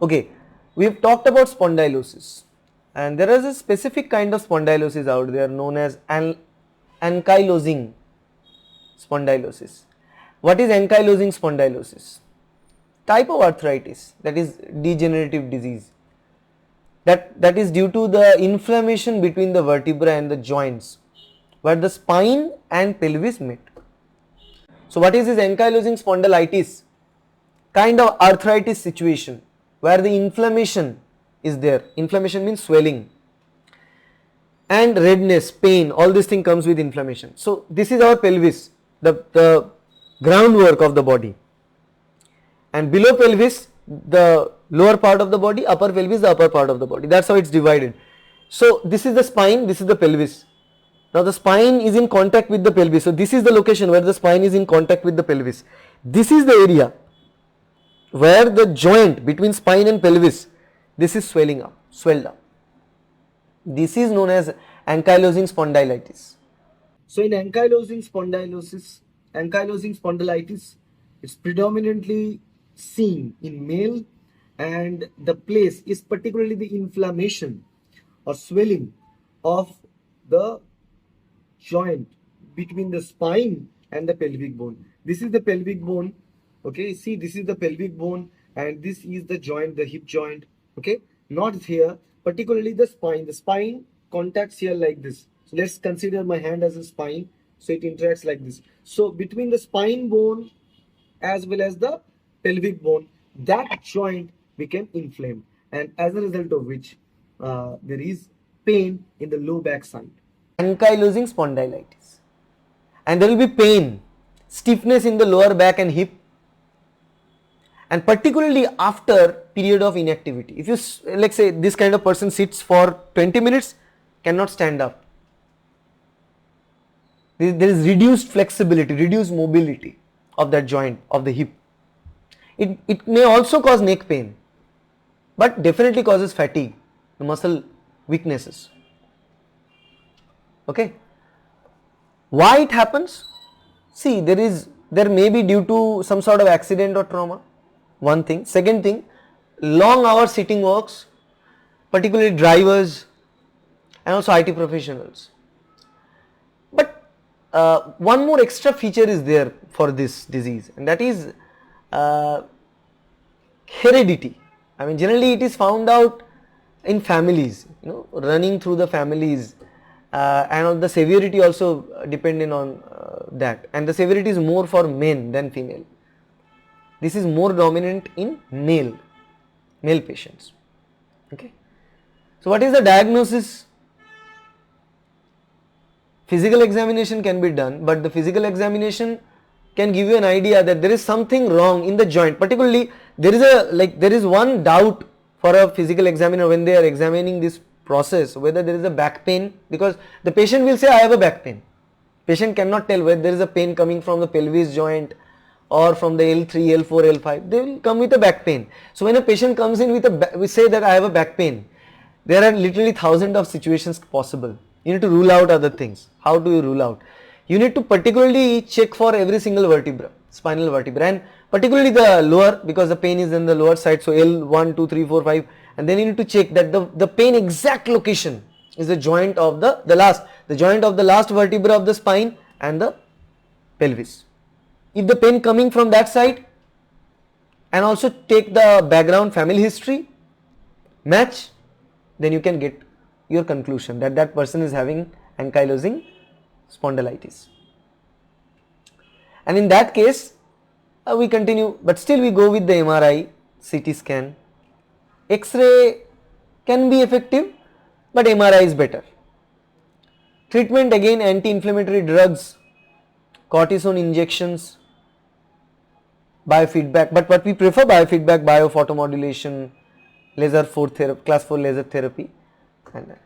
Okay, we have talked about spondylosis, and there is a specific kind of spondylosis out there known as ankylosing spondylosis. What is ankylosing spondylosis? Type of arthritis, that is degenerative disease, that is due to the inflammation between the vertebra and the joints where the spine and pelvis meet. So what is this ankylosing spondylitis? Kind of arthritis situation where the inflammation is there. Inflammation means swelling and redness, pain, all this thing comes with inflammation. So this is our pelvis, the groundwork of the body, and below pelvis the lower part of the body, upper pelvis the upper part of the body. That's how it's divided. So this is the spine, this is the pelvis. Now the spine is in contact with the pelvis. So this is the location where the spine is in contact with the pelvis. This is the area where the joint between spine and pelvis, this is swelled up. This is known as ankylosing spondylitis. So in ankylosing spondylitis, it's predominantly seen in male, and the place is particularly the inflammation or swelling of the joint between the spine and the pelvic bone. This is the pelvic bone. Okay, see, this is the pelvic bone and this is the joint, the hip joint. Okay, not here, particularly the spine. The spine contacts here like this. So let's consider my hand as a spine. So it interacts like this. So between the spine bone as well as the pelvic bone, that joint became inflamed, and as a result of which there is pain in the low back side. Ankylosing spondylitis, and there will be pain, stiffness in the lower back and hip, and particularly after period of inactivity. If you, like say, this kind of person sits for 20 minutes, cannot stand up. There is reduced flexibility, reduced mobility of that joint of the hip. It may also cause neck pain, but definitely causes fatigue, the muscle weaknesses. Okay, why it happens? See, there may be due to some sort of accident or trauma, one thing. Second thing, long hour sitting works, particularly drivers and also IT professionals. But one more extra feature is there for this disease, and that is heredity. I mean, generally it is found out in families, running through the families, and the severity also depending on that, and the severity is more for men than female. This is more dominant in male patients. Okay, so what is the diagnosis? Physical examination can be done, but the physical examination can give you an idea that there is something wrong in the joint. Particularly, there is one doubt for a physical examiner when they are examining this process, whether there is a back pain, because the patient will say I have a back pain. Patient cannot tell whether there is a pain coming from the pelvis joint or from the L3, L4, L5. They will come with a back pain. So when a patient comes in with we say that I have a back pain, there are literally thousands of situations possible. You need to rule out other things. How do you rule out? You need to particularly check for every single vertebra, spinal vertebra, and particularly the lower, because the pain is in the lower side. So L1, 2, 3, 4, 5, and then you need to check that the pain exact location is the joint of the joint of the last vertebra of the spine and the pelvis. If the pain coming from that side, and also take the background family history, match, then you can get your conclusion that that person is having ankylosing spondylitis. And in that case, we continue, but still we go with the MRI, CT scan. X-ray can be effective, but MRI is better. Treatment, again, anti-inflammatory drugs, cortisone injections, biofeedback, but what we prefer, biofeedback, biophotomodulation, class 4 laser therapy,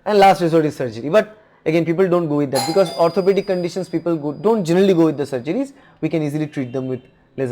and last resort is surgery. But again, people don't go with that because orthopedic conditions, people don't generally go with the surgeries. We can easily treat them with laser.